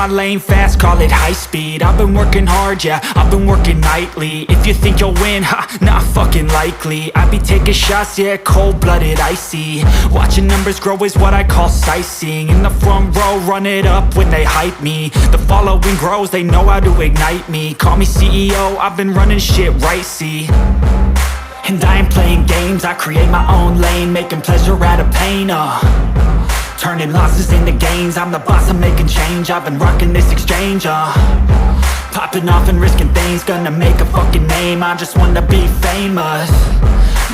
my lane fast, call it high speed. I've been working hard, yeah, I've been working nightly. If you think you'll win, ha, not fucking likely. I be taking shots, yeah, cold-blooded, icy. Watching numbers grow is what I call sightseeing. In the front row, run it up when they hype me. The following grows, they know how to ignite me. Call me CEO, I've been running shit right, see. And I ain't playing games, I create my own lane, making pleasure out of pain, turning losses into gains. I'm the boss, I'm making change. I've been rocking this exchange, popping off and risking things. Gonna make a fucking name, I just wanna be famous.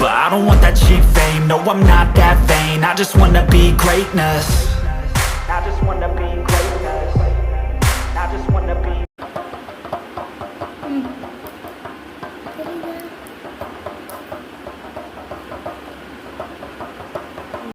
But I don't want that cheap fame, no I'm not that vain. I just wanna be greatness.